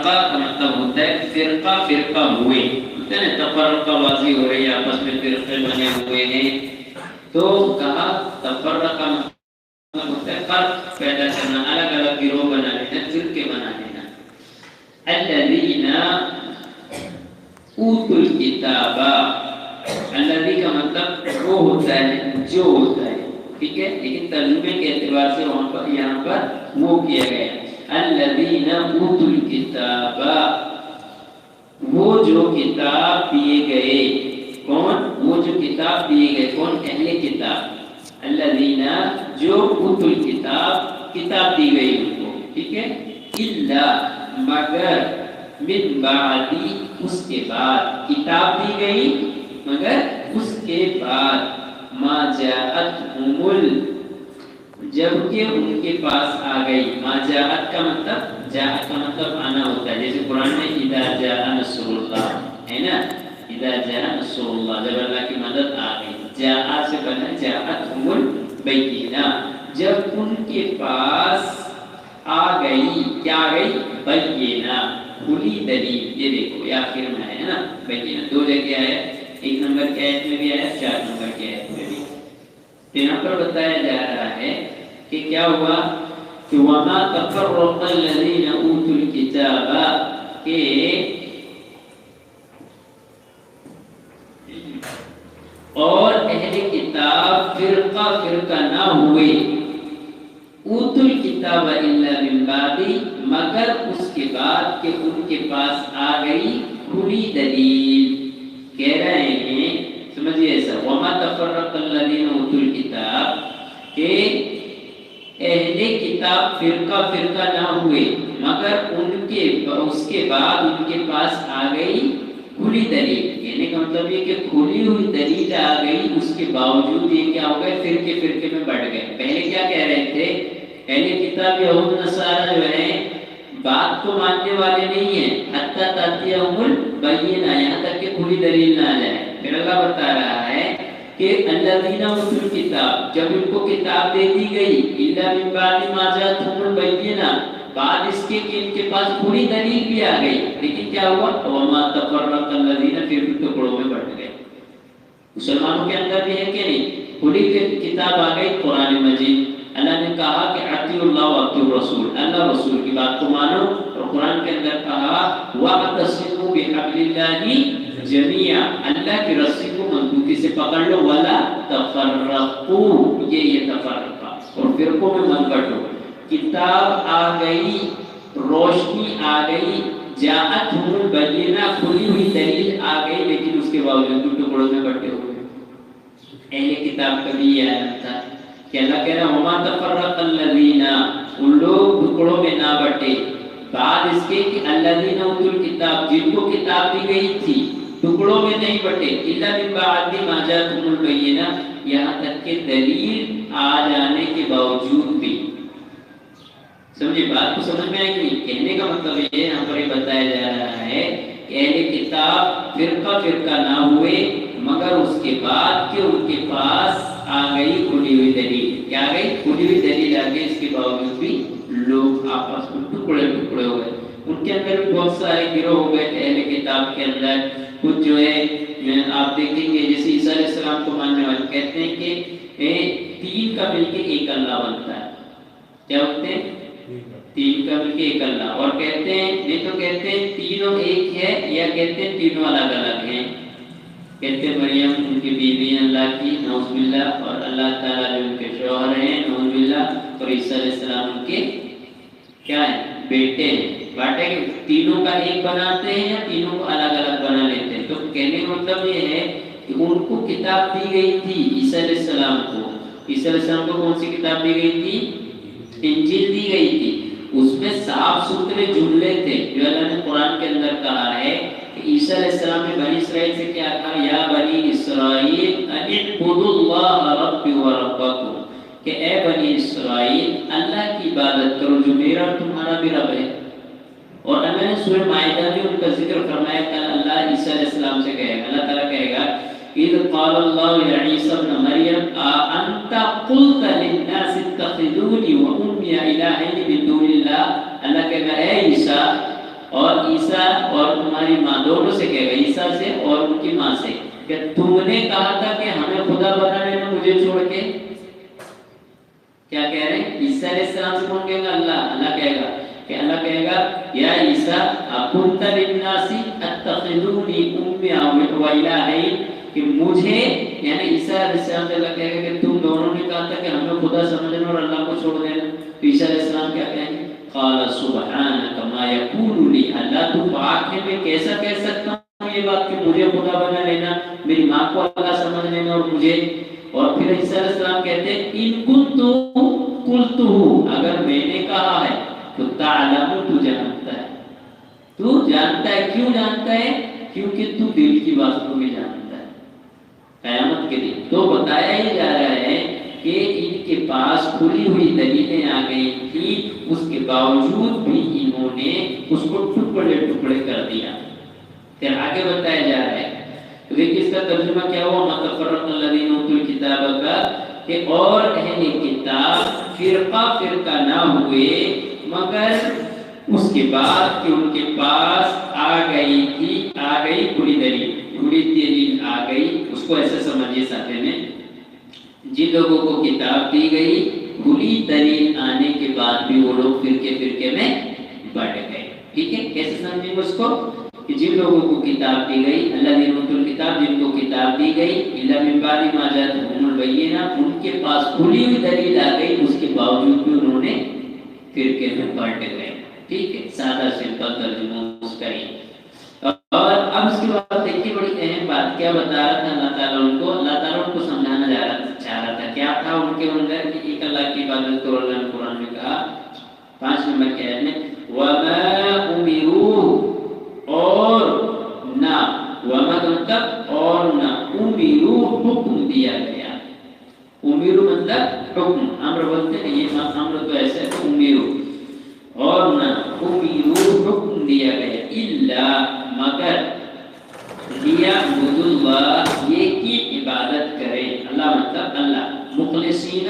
تفرقہ کا مطلب ہوتا ہے فرقہ فرقہ ہوئے، ہوتا ہے نا تفرقہ بازی ہو رہی ہے، آپس میں فرقے بنے ہوئے ہیں، تو کہا تفرقہ مطلب ہوتا ہے فرق پیدا کرنا، الگ الگ گروہ بنا لینا، فرقے بنا لینا۔ الذین اوتوا الکتاب، الذی کا مطلب وہ ہوتا ہے جو ہوتا ہے، ٹھیک ہے، لیکن ترجمے کے اعتبار سے وہاں پر یہاں پر وہ کیا گیا الذین اوتوا الکتاب، وہ جو کتاب دیے گئے، کون؟ وہ جو کتاب دیے گئے، کون؟ اہل کتاب، الذین جو اوتوا الکتاب، کتاب دی گئی ان کو، ٹھیک ہے، الا مگر من بعدی، اس کے بعد، کتاب دی گئی مگر اس کے بعد، ما جاءتہم، جبکہ ان کے پاس آ گئی، ما جاءت کا مطلب، جاءت کا مطلب آنا ہوتا ہے، جیسے قرآن میں اذا جاء نصر اللہ ہے نا، اذا جاء نصر اللہ، جب اللہ کی مدد آ گئی، جاء سے بنا جاءتہم البینہ، جب ان کے پاس آ گئی، کیا آ گئی؟ بینہ، کھلی دلیل، یہ دیکھو یہ آخر میں ہے نا بینہ، دو جگہ آیا، ایک نمبر کی آیت میں بھی آیا، 4 نمبر کی آیت میں بھی۔ یہاں پر بتایا جا رہا ہے کہ کیا ہوا کہ وَمَا تَفَرَّقَ الَّذِينَ أُوتُوا الْكِتَابَ، کہ اور اہل کتاب فرقہ فرقہ نہ ہوئے، اوتوا الکتاب الا من بعد، مگر اس کے بعد کہ ان کے پاس آ گئی کھلی دلیل۔ کہہ رہے ہیں سمجھیے ایسا، وما تفرق الذین اوتوا الکتاب، کہ اہل کتاب فرقہ فرقہ نہ ہوئے مگر ان کے اس کے بعد ان کے پاس آ گئی کھلی دلیل۔ کہنے کا مطلب یہ کہ کھلی ہوئی دلیل آ گئی، اس کے باوجود یہ کیا ہو گئے؟ فرقے فرقے میں بڑھ گئے۔ پہلے کیا کہہ رہے تھے؟ اہل کتاب یہود نصارہ جو ہیں بات کو ماننے والے نہیں ہیں، حتیٰ تأتیہم البینہ، یہاں تک کہ کھلی دلیل نہ آ جائے۔ پھر اللہ بتا رہا ہے کہ الذین اوتوا الکتاب، جب ان کو کتاب دے دی گئی، الا من بعد ما جاءتہم البینہ، بعد اس کے کہ ان کے پاس کھلی دلیل بھی آ گئی، لیکن کیا ہوا؟ وما تفرق الذین، پھر بھی ٹکڑوں میں بٹ گئے۔ مسلمانوں کے اندر بھی ہے کہ نہیں؟ کھلی کتاب آ گئی قرآن مجید، اللہ نے کہا کہ اطیعوا اللہ واطیعوا الرسول، اللہ رسول کی بات کو مانو، اور قرآن کے اندر کہا واعتصموا بحبل اللہ جميعا، اللہ کی رسی کو مضبوطی سے پکڑ لو، ولا تفرقوا، یہ تفرقہ، اور فرقوں میں مت بٹو۔ کتاب آ گئی، روشنی آ گئی، جاءتہم البینہ، کھلی ہوئی دلیل آ گئی، لیکن اس کے باوجود ٹکڑوں میں بٹے ہوئے۔ اہل کتاب کا بھی یہ عالم تھا کہ اللہ کہہ رہا وما تفرق الذین، ان لوگ ٹکڑوں میں نہ بٹے، بعد اس کے کہ الذین اوتوا الکتاب، جن کو کتاب دی گئی تھی، ٹکڑوں میں نہیں بٹے، الا من بعد ما جاءتہم البینہ، یہاں تک کہ دلیل آ جانے کے باوجود بھی۔ سمجھے بات کو؟ سمجھ میں آئے کہ نہیں؟ کہنے کا مطلب یہ یہاں پر یہ بتایا جا رہا ہے کہ اہل کتاب فرقہ فرقہ نہ ہوئے مگر اس کے بعد کہ ان کے پاس آ گئی کھلی ہوئی دلیل، کیا آ گئی؟ کھلی ہوئی دلیل آ گئی، اس کے باوجود بھی لوگ آپس میں ٹکڑے ٹکڑے ہو گئے۔ ان کے اندر بھی بہت سارے گروہ ہو گئے تھے اہل کتاب کے اندر، کچھ جو ہے آپ دیکھیں گے جیسے عیسیٰ علیہ السلام کو ماننے والے کہتے ہیں کہ 3 کا مل کے ایک اللہ بنتا ہے، کیا بولتے ہیں؟ 3 کا مل کے ایک اللہ، اور کہتے ہیں نہیں تو کہتے ہیں تینوں ایک ہے، یا کہتے ہیں تینوں الگ الگ ہیں، کہتے ہیں مریم ان کی بیوی اللہ کی نعوذ باللہ، اور اللہ تعالیٰ جو ان کے شوہر ہیں نعوذ باللہ، اور عیسیٰ علیہ السلام ان کے کیا ہیں؟ بیٹے ہیں۔ بات ہے کہ تینوں کا ایک بناتے ہیں یا تینوں کو الگ الگ بنا لیتے ہیں؟ تو کہنے کا مطلب یہ ہے کہ ان کو کتاب دی گئی تھی عیسیٰ علیہ السلام کو، عیسیٰ علیہ السلام کو کون سی کتاب دی گئی تھی؟ انجیل دی گئی تھی، اس میں صاف ستھرے جملے تھے جو اللہ نے قرآن کے اندر کہا ہے کہ عیسیٰ علیہ السلام نے بنی اسرائیل سے کیا کہا؟ یا بنی اسرائیل اعبدوا اللہ ربی و ربکم، کہ اے بنی اسرائیل اللہ کی عبادت کرو جو میرا اور تمہارا بھی رب ہے۔ اور اللہ نے سورہ مائدہ میں ان کا ذکر فرمایا کہ اللہ عیسیٰ علیہ السلام سے کہے گا، اللہ تعالیٰ کہے گا اذ قال اللہ یا عیسیٰ ابن مریم اانت قلت للناس اتخذونی و امی الہین من دون اللہ، اللہ کہے گا اے عیسیٰ اور عیسیٰ اور تمہاری ماں دونوں سے کہے گا، عیسیٰ سے اور ان کی ماں سے، کہ تم نے کہا تھا کہ ہمیں خدا بنا لینا مجھے چھوڑ کے. کیا کہہ رہے ہیں؟ عیسیٰ علیہ السلام سے کون کہے گا؟ اللہ کہے گا کہ اللہ کہے گا یا عیسیٰ اکنت للناس اتخذونی امی و الہین، کہ مجھے یعنی عیسیٰ علیہ السلام سے اللہ کہے گا کہ تم دونوں نے کہا تھا کہ ہمیں خدا سمجھنا اور اللہ کو چھوڑ دینا. تو عیسیٰ علیہ السلام کیا کہیں گے؟ قال سبحانک ما یکون لی، اللہ تو پاک ہے، میں کیسا کہہ سکتا ہوں یہ بات کہ مجھے خدا بنا لینا، میری ماں کو اللہ سمجھ لینا اور مجھے. اور پھر عیسیٰ علیہ السلام کہتے ہیں ان کنت قلتہ، اگر میں نے کہا ہے تو تعلم، تو جانتا ہے. تو جانتا ہے، کیوں جانتا ہے؟ کیونکہ تو دل کی باتوں میں جانتا ہے. قیامت کے دن تو بتایا ہی جا رہا ہے کہ ان کے پاس کھلی ہوئی دلیلیں آ گئی تھی، اس کے باوجود بھی انہوں نے اس کو ٹکڑے ٹکڑے کر دیا. پھر آگے بتایا جا رہا ہے، تو دیکھیں اس کا ترجمہ کیا ہوا، متفرق الذین اوتوا الکتاب کا، کہ اور اہل کتاب فرقہ فرقہ نہ ہوئے مگر اس کے بعد کہ ان کے پاس آ گئی کھلی دلیل آ گئی. اس کو ایسے سمجھیے ساتھ میں، جن لوگوں کو کتاب دی گئی کھلی دلیل آنے کے بعد بھی وہ لوگ فرقے میں بٹ گئے. ٹھیک ہے، کیسے سمجھیں اس کو؟ کہ جن لوگوں کو کتاب دی گئی، الذین اوتوا الکتاب، جن کو کتاب دی گئی، الا من بعد ما جاءتهم البینہ، ان کے پاس کھلی ہوئی دلیل آ گئی، اس کے باوجود بھی انہوں نے فرقے میں بٹ گئے. ٹھیک ہے، سادہ سمپل ترجمہ اس کا ہی. اور اب اس کے بعد دیکھیے بڑی اہم بات کیا بتا رہا تھا اللہ تعالیٰ ان کو سمجھانا چاہ رہا تھا. کیا تھا ان کے اندر کہ ایک اللہ کی عبادت کرو. اللہ نے قرآن میں کہا 5 نمبر کے آیت میں وَمَا أُمِرُوا، اور نہ، وَمَا مطلب اور نہ، أُمِرُوا حکم دیا گیا. أُمِرُوا مطلب حکم، امر بولتے ہیں، یہ امر تو ایسا ہے کہ أُمِرُوا، اور نہ، أُمِرُوا حکم دیا گیا، إِلَّا مگر، لِيَعْبُدُوا اللَّهَ یہ کی عبادت کرے. اللہ مطلب اللہ، مخلصین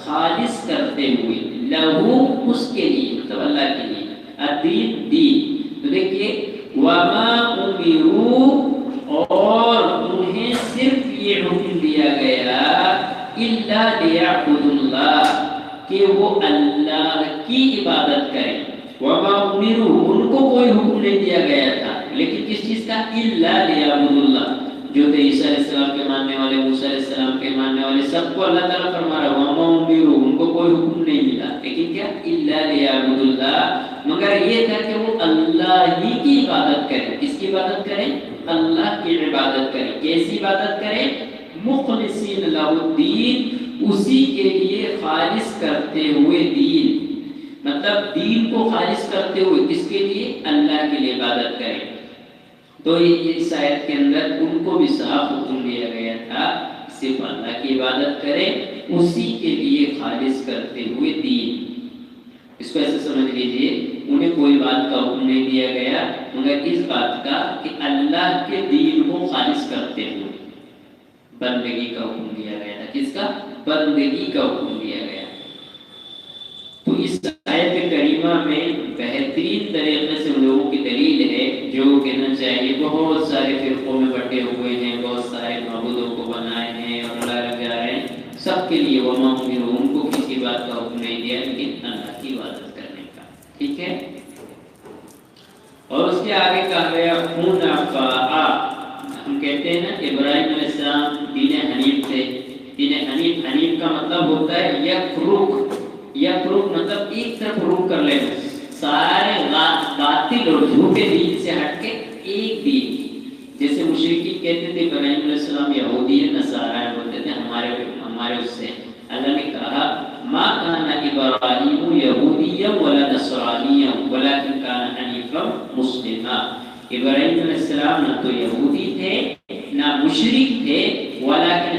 خالص کرتے ہوئے، لہو اس کے لیے، مطلب اللہ کے لیے، الدین دین. تو دیکھیے وَمَا أُمِرُوا، اور انہیں صرف یہ حکم دیا گیا إِلَّا لِيَعْبُدُوا اللَّهَ کہ وہ اللہ کی عبادت کریں. وَمَا أُمِرُوا ان کو کوئی حکم نہیں دیا گیا تھا، لیکن کس چیز کا؟ إِلَّا لِيَعْبُدُوا اللَّهَ، جو تھے عیسیٰ علیہ السلام کے ماننے والے، موسیٰ علیہ السلام کے ماننے والے، سب کو اللہ تعالیٰ فرما رہا ہے وَمَا أُمِرُوا ان کو کوئی حکم نہیں ملا، لیکن کیا؟ إِلَّا لِيَعْبُدُوا اللَّهَ، مگر یہ تھا کہ وہ اللہ ہی کی عبادت کریں. کس کی عبادت کریں؟ اللہ کی عبادت کریں. کیسی عبادت کریں؟ مخلصین لہ الدین، اسی کے لیے خالص کرتے ہوئے دین، مطلب دین کو خالص کرتے ہوئے کس کے لیے؟ اللہ کے لیے عبادت کریں. تو اس آیت کے اندر ان کو بھی صاف حکم دیا گیا تھا صرف اللہ کی عبادت کریں، اسی کے لیے خالص کرتے ہوئے دین. اس کو ایسے سمجھ لیجئے، انہیں کوئی بات کا حکم نہیں دیا گیا مگر اس بات کا کہ اللہ کے دین کو خالص کرتے ہوئے بندگی کا حکم دیا گیا تھا. کس کا؟ بندگی کا حکم دیا گیا. تو اس آیت کریمہ میں بہترین طریقے سے ان لوگوں کی دلیل ہے جو کہنا چاہیے بہت سارے فرقوں میں بٹے ہوئے ہیں، بہت سارے معبودوں کو بنائے ہیں اور اللہ جا رہے ہیں، سب کے لیے وَمَا أُمِرُوا ان کو کسی بات کا حکم نہیں دیا لیکن اللہ کی عبادت کرنے کا. ٹھیک ہے، اور اس کے آگے کہا گیا حنفاء. ہم کہتے ہیں نا کہ ابراہیم علیہ السلام دین حنیف تھے. دین حنیف کا مطلب ہوتا ہے یک رخ مطلب ایک طرف رخ کر لینا، سارے باطل اور جھوٹے دین سے ہٹ کے ایک دین. جیسے مشرکین کہتے تھے ابراہیم علیہ السلام یہودی ہے، نصارہ ہے، بولتے تھے ہمارے اس سے. اللہ نے کہا ما کان ابراہیم یہودیا ولا نصرانیا ولکن کان حنیفا مسلما. ابراہیم علیہ السلام نہ تو یہودی تھے نہ مشرک تھے، ولکن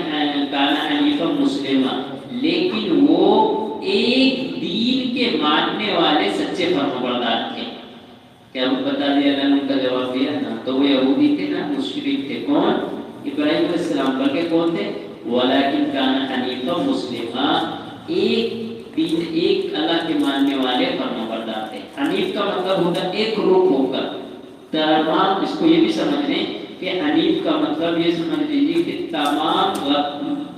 کان حنیفا مسلما، لیکن وہ ایک دین کے ماننے والے سچے فرمانبردار تھے. کیا بتا دیا اللہ نے ان کا جواب دیا؟ نہ تو وہ یہودی تھے نہ مشرک تھے. کون؟ ابراہیم علیہ السلام. بلکہ کون تھے؟ ولیکن کان حنیفا مسلما، ایک دین، ایک اللہ کے ماننے والے فرمانبردار تھے. حنیف کا مطلب ہوتا ہے ایک رخ ہو کر، تمام اس کو یہ بھی سمجھ لیں کہ حنیف کا مطلب یہ سمجھ لیجیے کہ تمام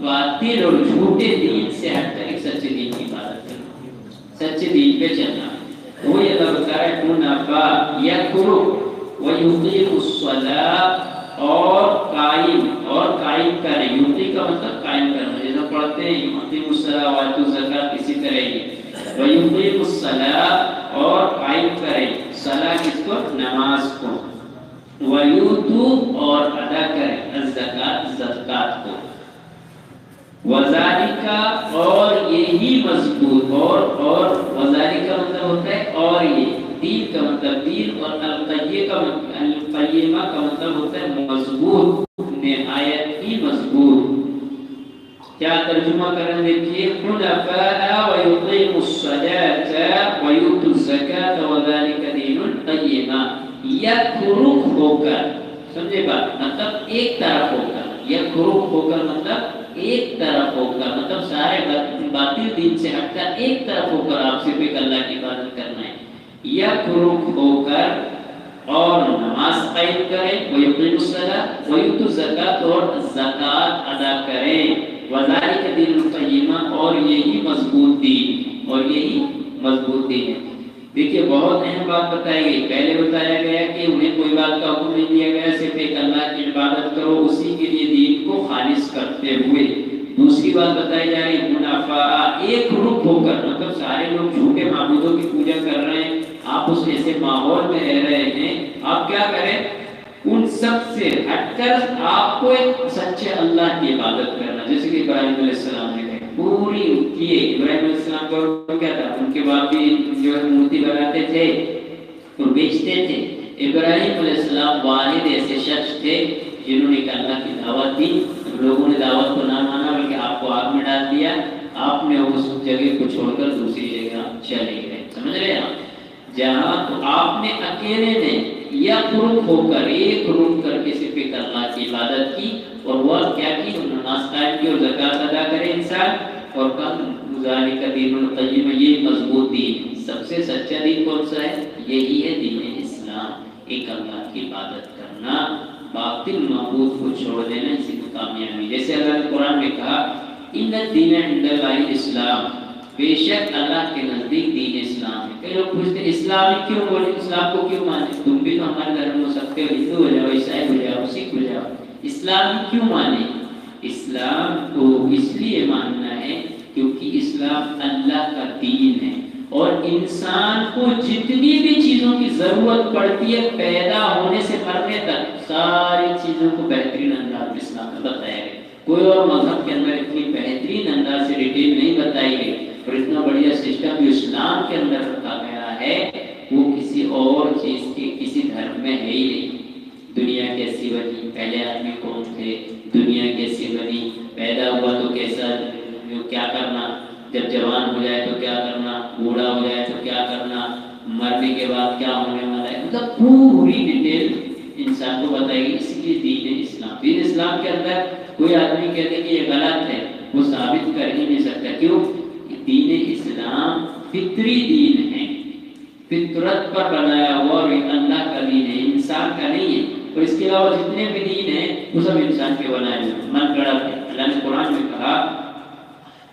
باطل اور جھوٹے دین سے ہٹ کر ایک سچے دین کی عبادت کرنا، سچے دین پہ چلنا۔ وہ یہ بتا رہا ہے حنفا یکفروا ویقیموا الصلاۃ، اور قائم کریں، یوتی کا مطلب قائم کرنا، جیسا پڑھتے ہیں یقیموا الصلاۃ وآتوا الزکاۃ، اسی طرح یہ ویقیموا الصلاۃ، اور قائم کریں صلاۃ کس کو؟ نماز کو، ویؤتوا اور ادا کریں الزکاۃ زکات کو، وذالک اور یہی مضبوط، اور وذالک کا مطلب ہوتا ہے اور یہ، دین کا مطلب دین، اور القیمہ کا مطلب ہوتا ہے مضبوط، نہایت ہی مضبوط۔ کیا ترجمہ کریں دیکھیے، حنفاء ویقیموا الصلاۃ ویؤتوا الزکاۃ وذالک دین القیمہ، یکفروا ہو کر، سمجھے بات، مطلب ایک طرف ہو کر، یکفروا ہو کر مطلب ایک طرف ہو کر، مطلب سارے باطل دین سے ہٹ کر ایک طرف ہو کر آپ صرف ایک اللہ کی عبادت کرنا ہے، یکفروا ہو کر اور نماز قائم کریں، ویقیموا الصلاۃ ویؤتوا الزکاۃ اور زکات ادا کریں، وذالک دین القیمہ اور یہی مضبوط دین، اور یہی مضبوط دین ہے۔ دیکھیے بہت اہم بات بتائی گئی، پہلے بتایا گیا کہ انہیں کوئی بات کا حکم نہیں دیا گیا، صرف ایک اللہ کی عبادت کرو، اسی کے لیے دین کو خالص کرتے ہوئے۔ دوسری بات بتائی جا رہی حنفاء، ایک رخ ہو کر، مطلب سارے لوگ جھوٹے معبودوں کی پوجا کر رہے ہیں، آپ اس ایسے ماحول میں رہ رہے ہیں، آپ کیا کریں، ان سب سے ہٹ کر آپ کو ایک سچے اللہ کی عبادت کرنا، جیسے کہ ابراہیم علیہ السلام نے کہا پوری کیے۔ ابراہیم علیہ السلام کا کیا تھا، ان کے باپ بھی جو ہے مورتی بناتے تھے اور بیچتے تھے۔ ابراہیم علیہ السلام واحد ایسے شخص تھے جنہوں نے اللہ کی دعوت دی، لوگوں نے دعوت کو نہ مانا بلکہ آپ کو آگ میں ڈال دیا، آپ نے اس جگہ کو چھوڑ کر دوسری جگہ چلے گئے، سمجھ رہے آپ، جہاں تو آپ نے اکیلے نے یا رخ ہو کر، ایک رخ کر کے صرف ایک اللہ کی عبادت کی، اور وہ کیا کی، نماز قائم کی اور زکات ادا کرے انسان، اور ذالک دین القیم، یہ مضبوط دین، سب سے سچا دین کون سا ہے، یہی ہے دین اسلام، ایک اللہ کی عبادت کرنا، باطل معبود کو چھوڑ دینا، اسی کو کامیابی۔ جیسے اللہ نے قرآن میں کہا ان الدین عند اللہ اسلام، بے شک اللہ کے نزدیک دین اسلام ہے۔ کئی لوگ پوچھتے ہیں اسلام کیوں بولے، اسلام کو کیوں مانے، تم بھی تو ہمارے دھرم میں ہو سکتے ہو، ہندو ہو جاؤ، عیسائی ہو جاؤ، سکھ ہو جاؤ، اسلام کیوں مانے؟ اسلام کو اس لیے ماننا ہے کیونکہ اسلام اللہ کا دین ہے، اور انسان کو جتنی بھی چیزوں کی ضرورت پڑتی ہے پیدا ہونے سے مرنے تک، ساری چیزوں کو بہترین انداز میں اسلام میں بتایا گیا۔ کوئی اور مذہب کے اندر اتنی بہترین انداز سے ڈیٹیل نہیں بتائی گئی، اور اتنا بڑھیا سسٹم جو اسلام کے اندر رکھا گیا ہے وہ کسی اور چیز کے کسی دھرم میں ہے ہی نہیں۔ دنیا کیسی بنی، پہلے آدمی کون تھے، دنیا کیسی بنی، پیدا ہوا تو کیسا، جو کیا کرنا، جب جوان ہو جائے تو کیا کرنا، بوڑھا ہو جائے تو کیا کرنا، مرنے کے بعد کیا ہونے والا ہے، مطلب پوری ڈیٹیل انسان کو بتائے گی۔ اس لیے دین اسلام، دین اسلام کے اندر کوئی آدمی کہتے کہ یہ غلط ہے، وہ ثابت کر ہی نہیں سکتا۔ کیوں؟ دین اسلام فطری دین ہے، فطرت پر بنایا ہوا، اور اللہ کا دین ہے، انسان کا نہیں ہے۔ اور اس کے علاوہ جتنے بھی دین ہیں وہ سب انسان کے بنائے ہوئے ہیں، من گڑت ہے۔ اللہ نے قرآن میں کہا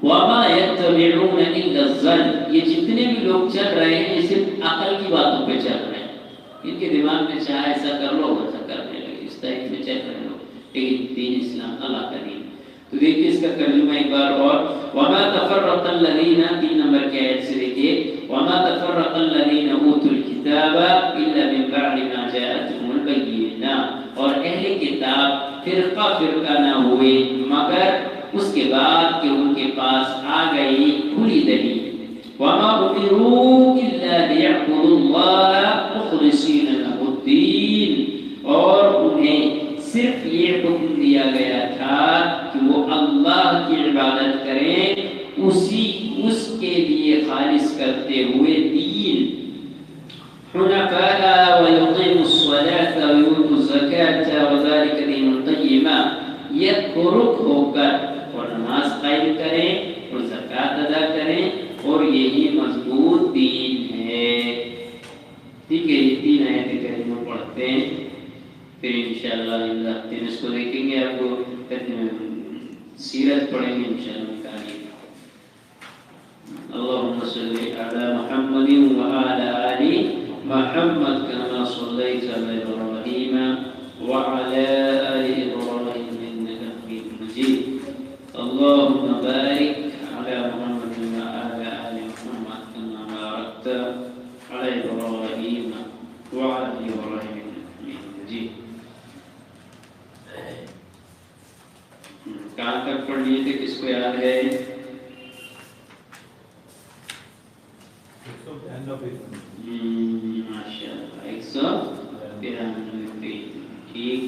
وَمَا يَتَّبِعُونَ إِلَّا الظَّنَّ، یہ جتنے بھی لوگ چل رہے ہیں یہ صرف عقل کی باتوں پہ چل رہے ہیں، ان کے دماغ میں چاہے ایسا کر لو ویسا کرنے لگے، اس طرح میں چل رہے لوگ، لیکن دین اسلام اللہ کا دین۔ تو دیکھیے اس کا ترجمہ ایک بار اور، وَمَا تَفَرَّقَ الَّذِينَ، 3 نمبر کی آیت سے دیکھیے، وَمَا تَفَرَّقَ الَّذِينَ أُوتُوا الْكِتَابَ إِلَّا مِن بَعْدِ مَا جَاءَتْهُمُ الْبَيِّنَاتُ، اور اہل کتاب فرقہ فرقہ نہ ہوئے مگر اس کے بعد کہ ان کے پاس آ گئی کھلی دلیل۔ وَمَا أُمِرُوا إِلَّا لِيَعْبُدُوا اللَّهَ مُخْلِصِينَ لَهُ الدِّينَ، اور انہیں صرف یہ حکم دیا گیا تھا کہ وہ اللہ کی عبادت کریں، اس کے لیے خالص کرتے ہوئے دین، حنفاء ويقيموا الصلاة ويؤتوا الزكاة وذلك دين القيمة، یک رخ ہو کر اور نماز قائم کریں اور زکات ادا کریں، اور یہی مضبوط دین ہے۔ ٹھیک ہے، یہ 3 آیتیں کریمہ پڑھتے پڑھتے ہیں، پھر انشاءاللہ اگلے ہفتے میں اس کو دیکھیں گے، آپ کو سیرت پڑھیں گے انشاءاللہ کہانی۔ اللهم صل على محمد وعلى آل محمد كما صليت على إبراهيم وعلى آل إبراهيم إنك حميد مجيد، اللهم بارك على محمد وعلى آل محمد كما باركت على إبراهيم وعلى آل إبراهيم إنك حميد مجيد۔ کہاں تک پڑھ لیے تھے، کس کو یاد ہے؟ ماشاء اللہ 192 ٹھیک۔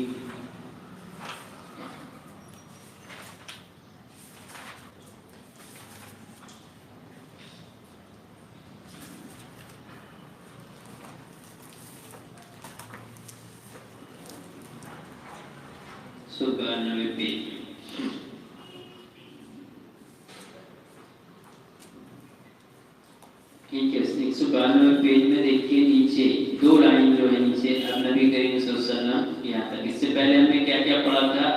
ٹھیک ہے، 192 پیج میں دیکھیے نیچے دو لائن جو ہے نیچے، اب نبی کریم صلی اللہ علیہ وسلم یہاں تک۔ اس سے پہلے ہم نے کیا کیا پڑھا تھا؟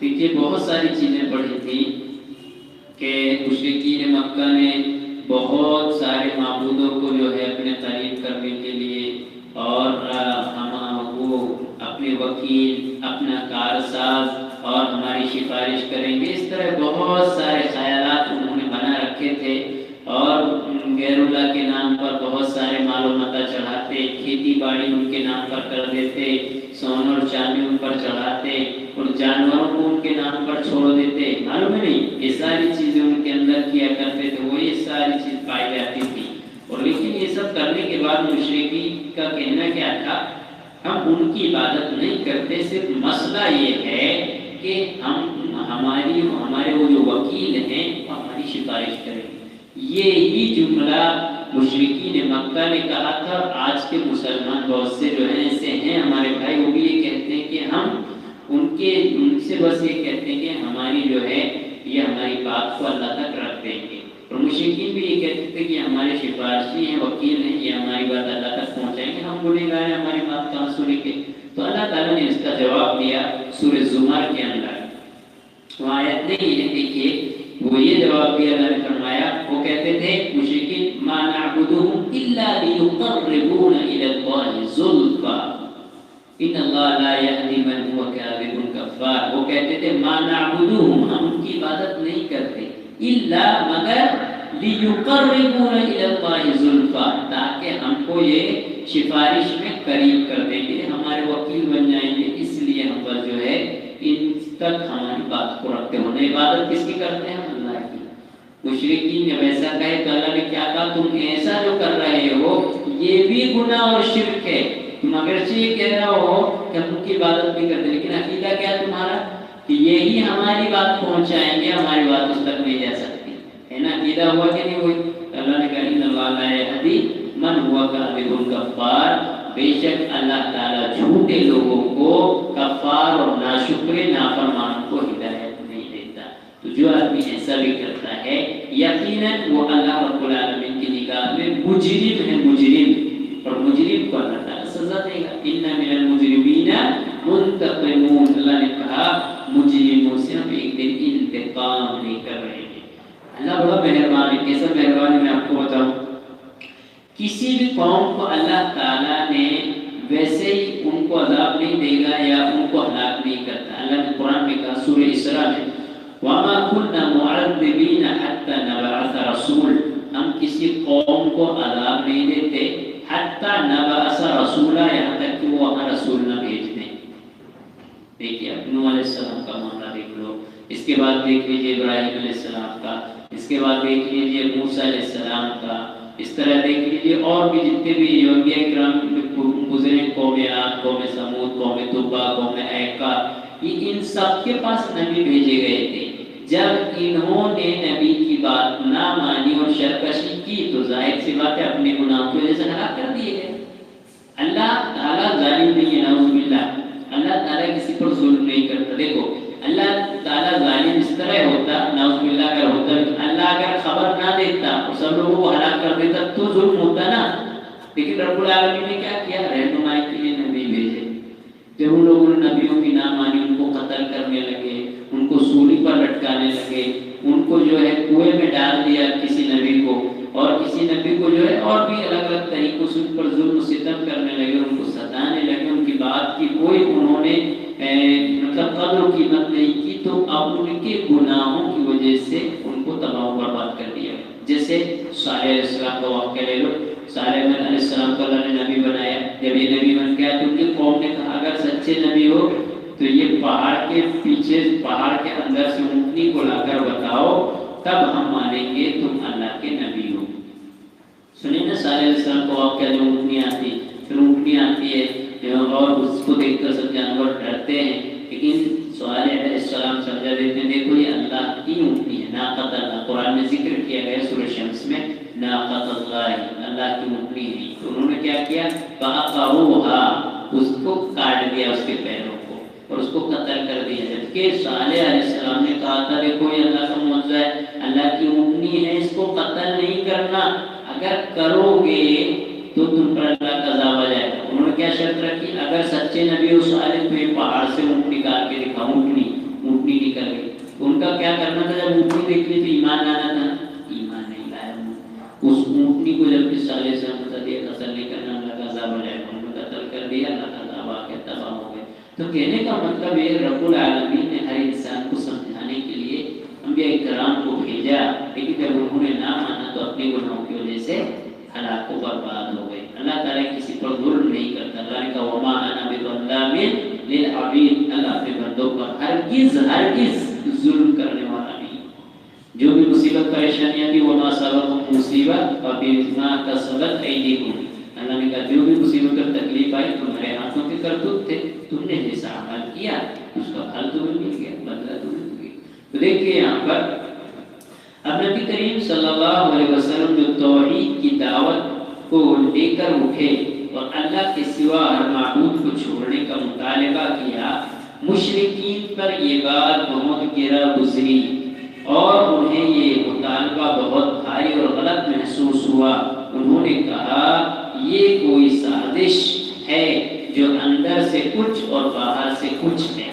دیکھیے بہت ساری چیزیں پڑھی تھی کہ مشرکین مکہ نے بہت سارے معبودوں کو جو ہے اپنے قریب کرنے کے لیے، اور وہ اپنے وکیل، اپنا کارساز اور ہماری سفارش کریں گے، اس طرح بہت سارے خیالات انہوں نے بنا رکھے تھے، اور غیر اللہ کے نام پر بہت سارے مال و متاع چڑھاتے، کھیتی باڑی ان کے نام پر کر دیتے، سونا اور چاندی ان پر چڑھاتے، اور جانوروں کو ان کے نام پر چھوڑ دیتے، معلوم ہے نہیں، یہ ساری چیزیں ان کے اندر کیا کرتے تھے، وہ یہ ساری چیز پائی جاتی تھی۔ اور لیکن یہ سب کرنے کے بعد مشرکین کا کہنا کیا تھا؟ ہم ان کی عبادت نہیں کرتے، صرف مسئلہ یہ ہے کہ ہمارے وہ جو وکیل ہیں وہ ہماری سفارش کریں۔ یہی جملہ مشرکین مکہ نے کہا تھا، اور آج کے مسلمان بہت سے جو ہیں ایسے ہیں ہمارے بھائی، وہ بھی یہ کہتے ہیں کہ ہم ان سے بس یہ کہتے ہیں کہ ہماری جو ہے یہ ہماری بات کو اللہ تک رکھ دیں گے، اور مشرکین بھی یہ کہتے تھے کہ ہمارے سفارشی ہیں، وکیل ہیں، یہ ہماری بات اللہ تک پہنچائیں گے، ہم بولے گا ہماری بات کہاں سنیں گے؟ تو اللہ تعالیٰ نے اس کا جواب دیا سورہ زمر کے اندر، وہاں آیت نہیں ہے، دیکھیے وہ یہ جواب دیا، اللہ نے فرمایا، وہ کہتے تھے مشرکین، ما نعبدهم الا ليقربونا الى الله زلفى ان الله لا يهدي من هو كاذب كفار۔ وہ کہتے تھے ما نعبدهم، ہم ان کی عبادت نہیں کرتے، الا مگر ليقربونا الى الله زلفى، تاکہ ہم کو یہ سفارش میں قریب کر دیں گے، ہمارے وکیل بن جائیں گے، اس لیے ہم پر جو ہے ان تک ہماری بات کو رکھتے ہیں۔ عبادت کس کی کرتے ہیں؟ اللہ کی۔ مشرکین جب ایسا کہے تو اللہ نے کیا کہا؟ تم ایسا جو کر رہے ہو یہ بھی گناہ اور شرک ہے، تم اگرچہ یہ کہہ رہے ہو کہ ہم ان کی عبادت نہیں کرتے، لیکن عقیدہ کیا ہے تمہارا؟ کہ یہی ہماری بات پہنچائیں گے، ہماری بات اس تک نہیں جا سکتی، ہے نا؟ عقیدہ ہوا کہ نہیں ہوئی؟ اللہ نے کہا ان اللہ لا یہدی من هو کاذب کفار، بے شک اللہ تعالیٰ جھوٹے لوگوں کو، کفار اور ناشکر نافرمان کو ہدایت نہیں دیتا۔ تو جو آدمی ایسا بھی کرتا ہے یقیناً وہ اللہ رب العالمین کی نگاہ میں مجرم ہے، مجرم، اور مجرم کو اللہ تعالیٰ سزا دے گا۔ ان من المجرمین منتقمون، اللہ نے کہا مجرموں سے ہم ایک دن انتقام نہیں کر رہے ہیں۔ اللہ بڑا مہربان ہے، کیسا مہربان ہے میں آپ کو بتاؤں۔ کسی بھی قوم کو اللہ تعالیٰ نے ویسے ہی ان کو عذاب نہیں دے گا یا ان کو ہلاک نہیں کرتا۔ اللہ نے قرآن میں کہا سورہ اسراء میں وَمَا كُنَّا مُعَذِّبِينَ حَتَّى نَبْعَثَ رَسُولًا، ہم کسی قوم کو عذاب نہیں دیتے حَتَّى نَبْعَثَ رَسُولًا، یہاں تک کہ وہ وہاں رسول نہ بھیج دیں۔ دیکھیے نوح علیہ السلام کا معاملہ دیکھ لو، اس کے بعد دیکھ لیجیے ابراہیم علیہ السلام کا، اس کے بعد دیکھ لیجیے موسیٰ علیہ السلام کا، اس طرح دیکھ لیجیے اور بھی جتنے بھی انبیاء کرام گزرے، قوم عاد، قوم سمود، قوم تبع، قوم ایکا، یہ ان سب کے پاس نبی بھیجے گئے تھے۔ جب انہوں نے نبی کی بات نہ مانی اور سرکشی کی تو ظاہر سی بات ہے اپنے گناہوں کی وجہ سے ہلاک کر دیے گئے۔ اللہ تعالیٰ ظالم نہیں ہے، نعوذ باللہ، اللہ تعالیٰ کسی پر ظلم نہیں کرتا۔ دیکھو اللہ تعالیٰ ظالم اس طرح ہوتا، نعوذ باللہ اگر ہوتا، اللہ اگر خبر نہ دیتا اور سب لوگوں کو ہلاک کر دیتا تو ظلم ہوتا نا، لیکن رب العالمین نے کیا کیا؟ رہنمائی کے لیے نبی بھیجے۔ جب ان لوگوں نے نبیوں کی نہ مانی، ان کو قتل کرنے لگے، ان کو سولی پر لٹکانے لگے، ان کو جو ہے کنویں میں ڈال دیا کسی نبی کو، اور کسی نبی کو جو ہے اور بھی الگ الگ طریقوں سے ان پر ظلم و ستم کرنے لگے، ان کو ستانے لگے، ان کی بات کی کوئی انہوں نے مطلب قدر و قیمت نہیں کی، تو اب ان کے گناہوں کی وجہ سے ان کو تباہ و برباد کر دیا۔ جیسے صالح علیہ السلام کا واقعہ لے لو، صالح علیہ السلام کو اللہ نے نبی بنایا، جب یہ نبی بن گیا تو ان کی قوم نے کہا اگر سچے نبی ہو تو یہ پہاڑ کے پیچھے، پہاڑ کے اندر سے اونٹنی کو لا کر بتاؤ، تب ہم مانیں گے تم اللہ کے نبی ہو۔ سنیں نا صالح علیہ السلام کو واقعہ، جو اونٹنی آتی، پھر اونٹنی آتی ہے اور اس کو دیکھ کر سب جانور ڈرتے ہیں، لیکن صالح علیہ السلام سمجھا دیتے ہیں دیکھو یہ اللہ کی اونٹنی ہے، ناقۃ اللہ، قرآن میں ذکر کیا گیا سورہ شمس میں، ناقۃ اللہ کی اونٹنی ہے۔ تو انہوں نے کیا کیا، فَعَقَرُوهَا، اس کو کاٹ دیا اس کے پیروں کو اور اس کو قتل کر دیا، جبکہ صالح علیہ السلام نے کہا تھا دیکھو یہ اللہ کا معجزہ ہے، اللہ کی اونٹنی ہے، اس کو قتل نہیں کرنا، اگر کرو گے تو تم پر اللہ کا عذاب آ جائے گا۔ انہوں نے کیا شرط رکھی، اگر سچے نبی ہو صالح تو یہ پہاڑ سے اونٹ نکال کے دکھا، اونٹنی نکل گئی۔ ان کا کیا کرنا تھا، جب اونٹنی دیکھ لی تو ایمان لانا تھا، ایمان نہیں لایا۔ اس اونٹنی کو جب کہ صالح سے بتا دیا قتل نہیں کرنا، اللہ کا عذاب آ جائے گا، انہوں نے قتل کر دیا، اللہ کا عذاب آ کے تباہ ہو گئے۔ تو کہنے کا مطلب یہ رب العالمین نے ہر انسان کو سمجھانے کے لیے انبیاء کرام کو بھیجا، لیکن جب انہوں نے نہ مانا تو اپنے گناہوں کی وجہ سے ہلاک و برباد ہو گئے۔ اللہ تعالیٰ کسی پر ظلم نہیں کرتا، اللہ نے کہا وما انا بظلام للعبید، اللہ اپنے بندوں پر ہرگز ظلم کرنے والا نہیں۔ جو بھی مصیبت پریشانیاں تھی وما صابتکم مصیبۃ فبما کسبت ایدیکم، اللہ نے کہا جو بھی مصیبت اور تکلیف آئی تمہارے ہاتھوں کے کرتوت تھے، تم نے جیسا عمل کیا اس کا پھل تمہیں مل گیا، بدلہ تمہیں مل گیا۔ تو دیکھیے یہاں پر اب نبی کریم صلی اللہ علیہ وسلم جو توحید کی دعوت کو لے کر اٹھے اور اللہ کے سوا ہر معبود کو چھوڑنے کا مطالبہ کیا، مشرکین پر یہ بات بہت گرا گزری اور انہیں یہ مطالبہ بہت بھاری اور غلط محسوس ہوا۔ انہوں نے کہا یہ کوئی سازش ہے جو اندر سے کچھ اور باہر سے کچھ ہے۔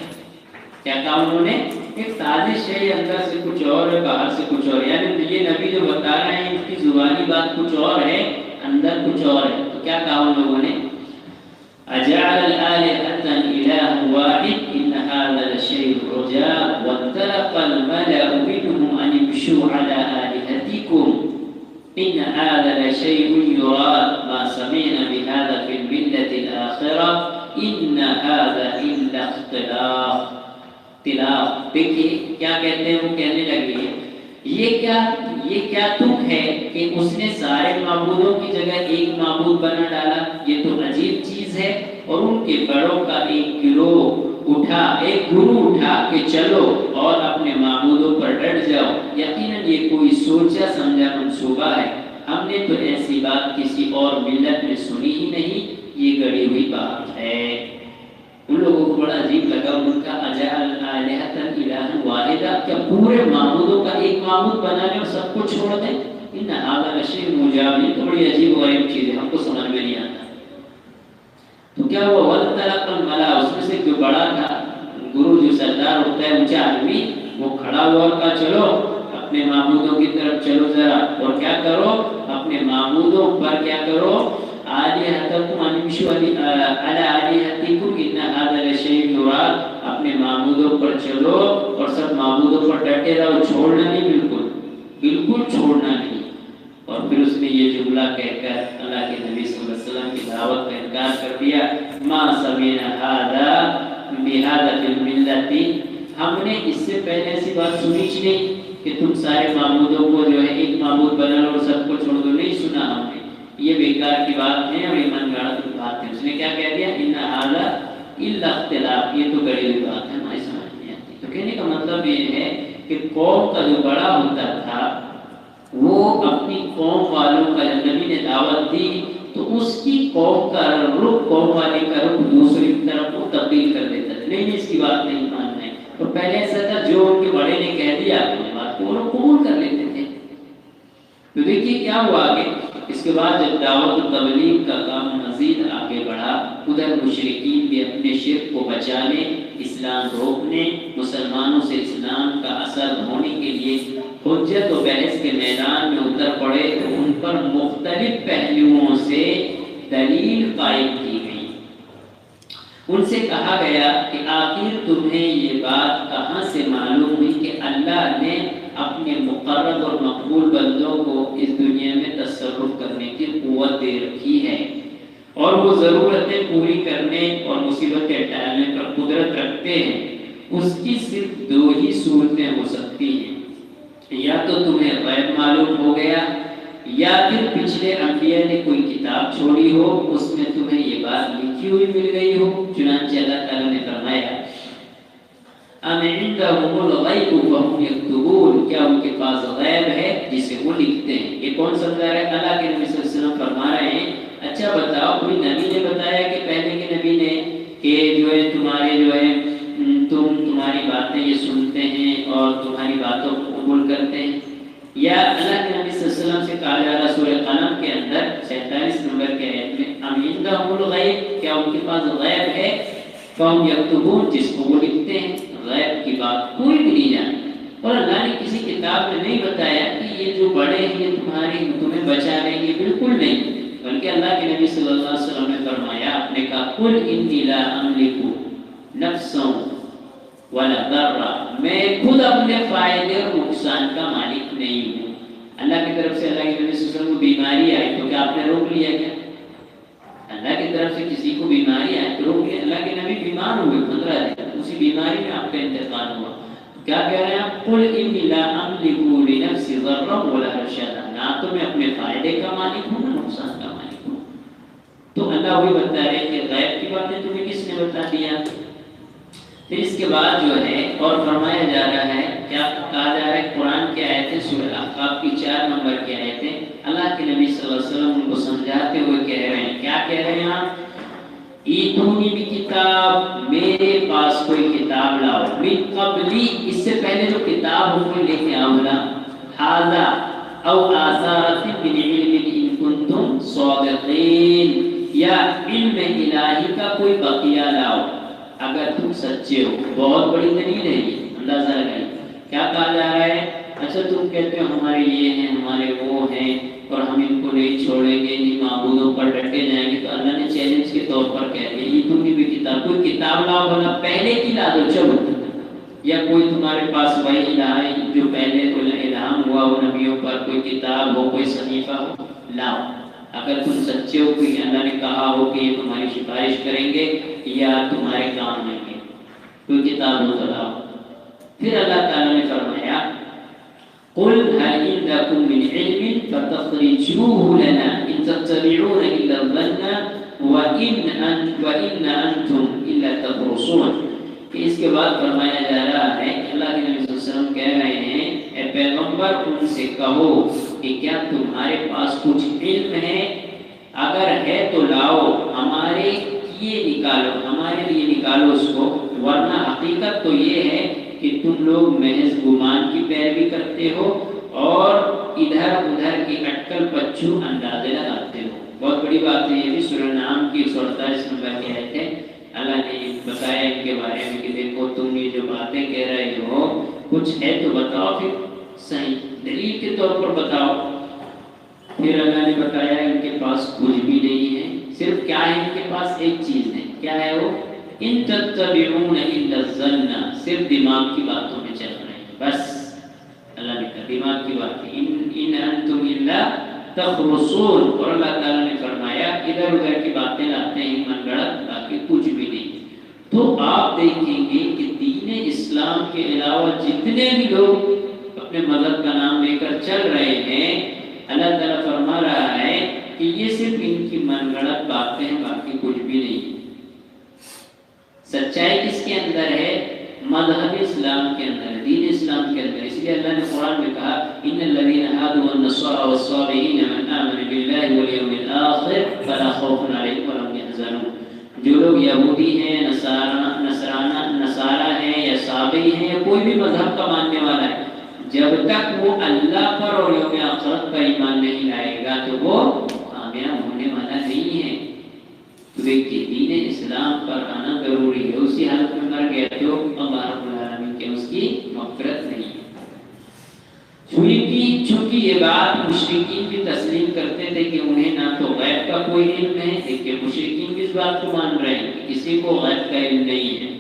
کیا کہا انہوں نے، ایک سازش ہے، یہ اندر سے کچھ اور ہے باہر سے کچھ اور، یعنی یہ نبی جو بتا رہے ہیں اس کی زبانی بات کچھ اور ہے، اندر کچھ اور ہے۔ تو کیا کہا ان لوگوں نے، اجعل الآلهة إله واحد إن هذا لشيء عجاب وانطلق الملأ منهم أن امشوا على آلهتكم إن هذا لشيء يراد ما سمعنا بهذا في الملة الآخرة إن هذا إلا اختلاف۔ دیکھیے کیا کہتے ہیں، وہ کہنے لگے یہ کیا تم ہے کہ اس نے سارے معبودوں کی جگہ ایک معبود بنا ڈالا، یہ تو عجیب چیز ہے۔ اور ان کے بڑوں کا ایک گروہ اٹھا کہ چلو اور اپنے معبودوں پر ڈٹ جاؤ، یقیناً یہ کوئی سوچا سمجھا منصوبہ ہے، ہم نے تو ایسی بات کسی اور ملت میں سنی ہی نہیں، یہ گڑی ہوئی بات ہے۔ ان لوگوں کو بڑا عجیب لگا، ان کا اجعل الآلہۃ الہا واحدہ، کیا پورے معبودوں کا ایک معبود بنا لیں اور سب کو چھوڑ دیں، ان ھذا لشیء عجاب، یہ تو بڑی عجیب و غریب چیز ہے، ہم کو سمجھ میں نہیں آتا۔ تو کیا ہوا، وانطلق الملأ، اس میں سے جو بڑا تھا گرو، جو سردار ہوتا ہے اونچا آدمی، وہ کھڑا ہوا اور کہا چلو اپنے معبودوں کی طرف چلو ذرا، اور کیا کرو اپنے معبودوں پر کیا کرو، آلہتکم ان امشوا علی آلہتکم ان ھذا لشیء یراد، اپنے معبودوں پر چلو اور سب معبودوں پر ڈٹے رہو، چھوڑنا نہیں، بالکل چھوڑنا نہیں۔ اور پھر اس نے یہ جملہ کہہ کر اللہ کے نبی صلی اللہ علیہ وسلم کی دعوت کا انکار کر دیا، ما سمعنا ھذا بھذا فی الملۃ، ہم نے اس سے پہلے ایسی بات سنی ہی نہیں کہ تم سارے معبودوں کو جو ہے ایک معبود بنا لو اور سب کو چھوڑ دو، نہیں سنا ہم نے، یہ بیکار کی بات ہے اور ایمان گاڑا کی بات ہے۔ اس نے کیا کہہ دیا، ان ھذا الا اختلاف، یہ تو گڑی ہوئی بات ہے، ہماری سمجھ نہیں آتی۔ تو کہنے کا مطلب یہ ہے کہ قوم کا جو بڑا ہوتا تھا وہ اپنی قوم والوں کا، جب نبی نے دعوت دی تو اس کی قوم کا رخ، قوم والے کا رخ دوسری طرف وہ تبدیل کر دیتا تھا، نہیں اس کی بات نہیں ماننا ہے۔ اور پہلے ایسا تھا جو ان کے بڑے نے کہہ دیا اپنی بات کو وہ قبول کر لیتے تھے۔ تو دیکھیے کیا ہوا آگے، اس کے بعد جب دعوت و تبلیغ کا کام مزید آگے بڑھا ادھر مشرکین بھی اپنے شرک کو بچانے، اسلام روکنے، مسلمانوں سے اسلام کا اثر ہونے کے لیے حجت و بحث کے میدان میں اتر پڑے تو ان پر مختلف پہلوؤں سے دلیل قائم کی گئی۔ ان سے کہا گیا کہ آخر تمہیں یہ بات کہاں سے معلوم ہوئی کہ اللہ نے اپنے مقرب اور مقبول بندوں کو اس دنیا میں تصرف کرنے کی قوت دے رکھی ہے اور وہ ضرورتیں پوری کرنے اور مصیبتیں ٹالنے پر قدرت رکھتے ہیں؟ اس کی صرف دو ہی صورتیں ہو سکتی ہیں، یا تو تمہیں غیب معلوم ہو گیا یا پھر پچھلے انبیاء نے کوئی کتاب چھوڑی ہو، اس میں تمہیں یہ بات لکھی ہوئی مل گئی ہو۔ چنانچہ اللہ تعالیٰ نے فرمایا ام عندهم الغیب فهم یکتبون، کیا ان کے پاس غیب ہے جسے وہ لکھتے ہیں؟ یہ کون سمجھا رہا ہے؟ اللہ کے نبی صلی اللہ علیہ وسلم فرما رہے ہیں اچھا بتاؤ، کوئی نبی نے بتایا کہ پہلے کے نبی نے کہ جو ہے تمہارے جو ہے تمہاری باتیں یہ سنتے ہیں اور تمہاری باتوں کو قبول کرتے ہیں؟ یا اللہ کے نبی صلی اللہ علیہ وسلم سے کہا جا رہا سورہ قلم کے اندر 47 نمبر کے آیت میں ام عندهم الغیب، کیا ان کے پاس غیب ہے؟ فهم یکتبون، جس کو وہ لکھتے ہیں۔ غیب کی بات کوئی بھی نہیں جانتا، اور اللہ نے کسی کتاب میں نہیں بتایا کہ یہ جو بڑے ہیں یہ تمہیں بچا لیں گے، بالکل نہیں، بلکہ اللہ کے نبی صلی اللہ علیہ وسلم نے فرمایا، آپ نے کہا قل انی لا املک نفسا ولا ضرا، میں خود اپنے فائدے اور نقصان کا مالک نہیں ہوں۔ اللہ کی طرف سے اللہ کے نبی صلی اللہ علیہ وسلم کو بیماری آئی تو کیا آپ نے روک لیا کیا؟ اللہ کی طرف سے کسی کو بیماری آئی تو روک لیا؟ اللہ کے نبی بیمار ہوئے 15 دن، اسی بیماری میں آپ کا انتقال ہوا، کیا کہہ رہے ہیں آپ؟ قل انی لا املک لنفسی ضرا ولا رشدا، نہ تو میں اپنے فائدے کا مالک ہوں نہ نقصان کا مالک ہوں۔ تو اللہ وہی بتا رہے کہ غیب کی باتیں تمہیں کس نے بتا دیا؟ پھر اس کے بعد جو ہے اور فرمایا جا رہا ہے، کیا کہا جا رہا ہے؟ قرآن کی آیتیں سورہ احقاف کی 4 نمبر کی آیتیں اللہ کے نبی صلی اللہ علیہ وسلم ان کو سمجھاتے ہوئے کہہ رہے ہیں، کیا کہہ رہے ہیں آپ؟ ایتونی بکتاب، میرے پاس کوئی کتاب لاؤ، من قبلی، اس سے پہلے جو کتاب ہو وہ لے کے آؤ نا، ھذا او آثارۃ من علم ان کنتم صادقین، یا علم الہی کا کوئی بقیہ لاؤ اگر تم سچے ہو۔ بہت بڑی دلیل ہے یہ، اندازہ لگائیں کیا کہا جا رہا ہے؟ اچھا تم کہتے ہو ہمارے یہ ہیں ہمارے وہ ہیں اور ہم ان کو نہیں چھوڑیں گے، نہیں معبودوں پر ڈٹے جائیں گے، تو اللہ نے چیلنج کے طور پر کہہ دیا یہ تم نے بھی کتاب، کوئی کتاب لاؤ، بنا پہلے کی لا دو چلو، یا کوئی تمہارے پاس وہی الہی جو پہلے الہام ہوا ہو نبیوں پر، کوئی کتاب ہو، کوئی صحیفہ ہو، لاؤ اگر تم سچے ہو، کوئی اللہ نے کہا ہو کہ یہ تمہاری سفارش کریں گے یا تمہارے کام آئیں گے، کوئی کتاب ہو تو لاؤ۔ پھر اللہ تعالیٰ نے فرمایا قل هل عندكم من علم فتخرجوه لنا ان تتبعون الا الظن وان انتم الا تخرصون۔ اس کے بعد فرمایا جا رہا ہے کہ اللہ کے نبی صلی اللہ علیہ وسلم کہہ رہے ہیں اے پیغمبر ان سے کہو کہ کیا تمہارے پاس کچھ علم ہے؟ اگر ہے تو لاؤ، ہمارے لیے نکالو اس کو، ورنہ حقیقت تو یہ ہے کہ تم لوگ محض گمان کی پیروی کرتے ہو اور ادھر ادھر کی اٹکل پچھو اندازے لگاتے ہو۔ بہت بڑی بات ہے یہ بھی، سورہ نعم کی 48 نمبر کی آیت ہے۔ اللہ نے بتایا ان کے بارے میں کہ دیکھو تم یہ جو باتیں کہہ رہے ہو کچھ ہے تو بتاؤ، پھر صحیح دلیل کے طور پر بتاؤ۔ پھر اللہ نے بتایا ان کے پاس کچھ بھی نہیں ہے، صرف کیا ہے ان کے پاس؟ ایک چیز ہے، کیا ہے وہ؟ ان تتبعون الا الظن، صرف دماغ کی باتوں میں چل رہے ہیں، بس اللہ نے کہا دماغ کی بات ہے، ان انتم الا تخرصون، اور اللہ تعالیٰ نے فرمایا ادھر ادھر کی باتیں لاتے ہیں من گڑت، باقی کچھ بھی نہیں۔ تو آپ دیکھیں گے کہ دین اسلام کے علاوہ جتنے بھی لوگ اپنے مذہب کا نام لے کر چل رہے ہیں، اللہ تعالیٰ فرما رہا ہے کہ یہ صرف ان کی من گڑت باتیں ہیں، باقی کچھ بھی نہیں۔ سچائی کس کے اندر ہے؟ مذہب اسلام کے اندر، دین اسلام کے اندر۔ اس لیے اللہ نے قرآن میں کہا ان الذین ہادوا والنصارى والصابئین من آمن باللہ والیوم الآخر فلا خوف علیہم ولا هم يحزنون۔ جو لوگ یہودی ہیں، نصارہ ہیں یا صابئی ہیں یا کوئی بھی مذہب کا ماننے والا ہے، جب تک وہ اللہ پر اور یوم آخرت پر ایمان نہیں لائے گا تو وہ کامیاب ہونے والا نہیں ہے۔ تو دیکھیے دین نظام پر آنا ضروری ہے. اسی حالت میں مر گیا تو اللہ رب العالمین کے اس کی مغفرت نہیں ہے. چونکہ یہ بات مشرکین بھی تسلیم کرتے تھے کہ انہیں نہ تو غیب کا کوئی علم ہے. دیکھیے مشرکین بھی اس بات کو مان رہے ہیں کہ کسی کو غیب کا علم نہیں ہے،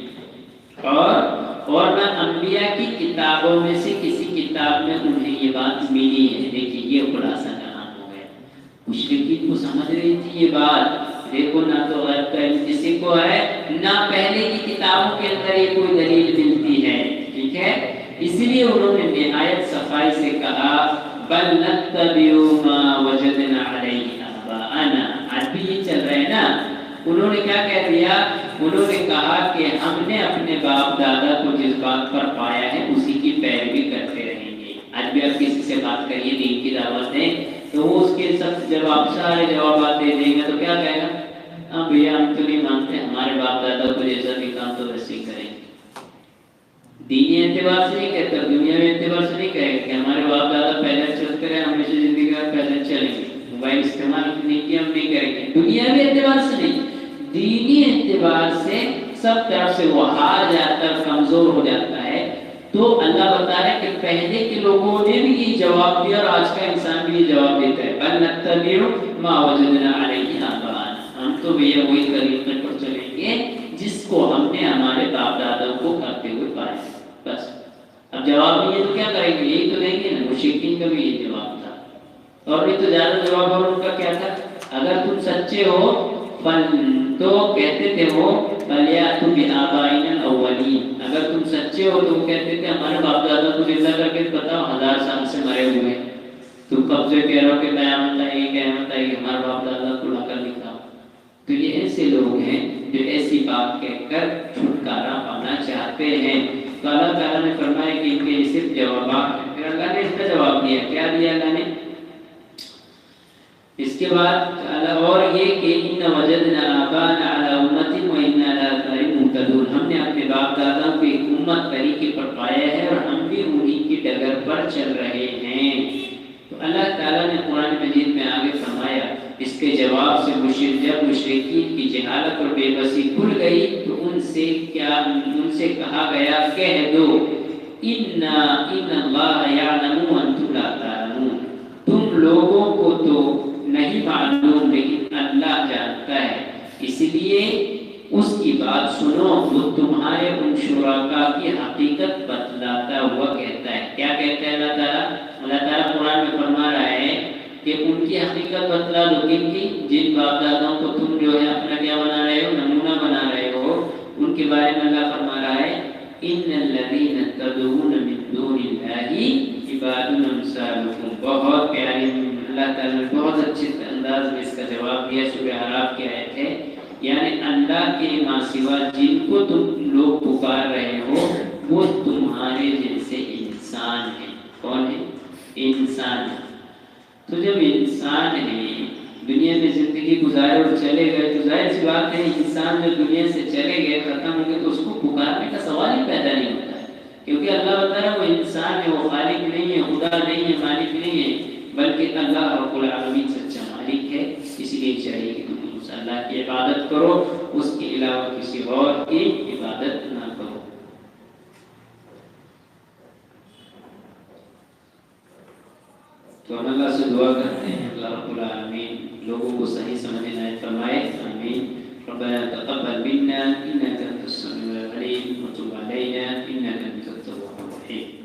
اور نہ انبیاء کی کتابوں میں سے کسی کتاب میں انہیں یہ بات ملی ہے. دیکھیے یہ خلاصہ کہاں ہو گیا. مشرکین کو سمجھ رہی تھی یہ بات، دیکھو نہ تو غیب کا علم کسی کو ہے، نہ پہلے کی کتابوں کے اندر یہ کوئی دلیل ملتی ہے. ٹھیک ہے، اسی لیے انہوں نے نہایت صفائی سے کہا بل نتبع ما وجدنا علیہ آباءنا. آج بھی یہ چل رہا ہے نا. انہوں نے کیا کہہ دیا؟ انہوں نے کہا کہ ہم نے اپنے باپ دادا کو جس بات پر پایا ہے اسی کی پیروی کرتے رہیں گے. آج بھی آپ کسی سے بات کریے دین کی دعوت دیں تو وہ اس کے سب جواب سارے جوابات دے دیں گے تو کیا کہے گا؟ ہاں بھیا ہم تو نہیں مانتے، ہمارے باپ دادا کو جیسا بھی کام تو ویسے ہی کریں گے. دینی اعتبار سے نہیں کہتا، دنیاوی اعتبار سے نہیں کہے گا کہ ہمارے باپ دادا پہلے چلتے رہے ہمیشہ زندگی میں پہلے چلیں گے، موبائل استعمال نہیں کیا ہم نہیں کریں گے. دنیاوی اعتبار سے نہیں، دینی اعتبار سے سب طرف سے وہ ہار جاتا ہے، کمزور ہو جاتا ہے. تو اللہ بتا رہا ہے کہ پہلے کے لوگوں نے بھی یہ جواب دیا اور آج کا انسان بھی یہ جواب دیتا ہے بل نتبع ما وجدنا علیہ آباءنا. ہم تو بھیا وہی طریقے پر چلیں گے جس کو ہم نے ہمارے باپ دادوں کو کرتے ہوئے پایا. بس اب جواب نہیں ہے تو کیا کریں گے؟ یہی تو دیں گے نا. مشرکین کا بھی یہ جواب تھا، اور نہیں تو زیادہ جواب اور ان کا کیا تھا؟ اگر تم سچے ہو تو کہتے تھے وہ فلیاتوا بآبائنا الاولین. اگر تم سچے ہو تو کہتے تھے ہمارے باپ دادا کو زندہ کر کے بتاؤ، 1000 سال سے مرے ہوئے تم کب سے کہہ رہے ہو کہ قیامت آئے گی قیامت آئے گی، ہمارے باپ دادا کو لا کر دکھاؤ. تو یہ ایسے لوگ ہیں جو ایسی بات کہہ کر چھٹکارا پانا چاہتے ہیں. تو اللہ تعالیٰ نے فرمایا کہ ان کے یہ صرف جوابات ہیں. پھر اللہ نے اس کا جواب دیا. کیا دیا اللہ نے؟ اس کے بعد اور یہ کہ ان وجدنا آباءنا علی امۃ وانا علی آثارہم مہتدون. ہم نے اپنے باپ دادا کو ایک امت طریقے پر پایا ہے اور ہم بھی انہی کی ڈگر پر چل رہے ہیں. تو اللہ تعالیٰ نے قرآن مجید میں آگے فرمایا اس کے جواب سے جب مشرکین کی جہالت اور بے بسی کھل گئی تو ان سے کہا گیا کہہ دو ان اللہ یعلم وانتم لا تعلمون. تم لوگوں کو تو نہیں معلوم لیکن اللہ جانتا ہے، اس لیے اس کی بات سنو. وہ تمہارے ان شرکاء کی حقیقت بتلاتا ہوا کہتا ہے. کیا کہتا ہے اللہ تعالیٰ؟ اللہ تعالیٰ قرآن میں فرما رہا ہے کہ ان کی حقیقت بتلا دو. کن کی؟ جن باپ داداؤں کو تم جو ہے اپنا کیا بنا رہے ہو؟ نمونہ بنا رہے ہو. ان کے بارے میں اللہ فرما رہا ہے ان الذین تدعون من دون اللہ عباد امثالکم. بہت پیاری اللہ تعالیٰ نے بہت اچھے انداز میں اس کا جواب دیا. سورہ اعراف کی آیت ہے، یعنی اللہ کے ماں سوا جن کو تم لوگ پکار رہے ہو وہ تمہارے جیسے انسان ہیں. کون ہے؟ انسان. تو جب انسان ہے دنیا میں زندگی گزارے اور چلے گئے تو ظاہر سی بات ہے انسان جو دنیا سے چلے گئے ختم ہو گئے تو اس کو پکارنے کا سوال ہی پیدا نہیں ہوتا ہے. کیونکہ اللہ بتا رہا ہے وہ انسان ہے، وہ خالق نہیں ہے، خدا نہیں ہے، مالک نہیں ہے، بلکہ اللہ رب العالمین سچا مالک ہے. اس لیے چاہیے کہ تم اس اللہ کی عبادت کرو، اس کے علاوہ کسی اور کی عبادت نہ کرو. تو ہم اللہ سے دعا کرتے ہیں اللہ رب العالمین لوگوں کو صحیح سمجھ عنایت فرمائے. آمین. ربنا تقبل منا انك انت السميع العليم وتب علينا انك انت التواب الرحيم.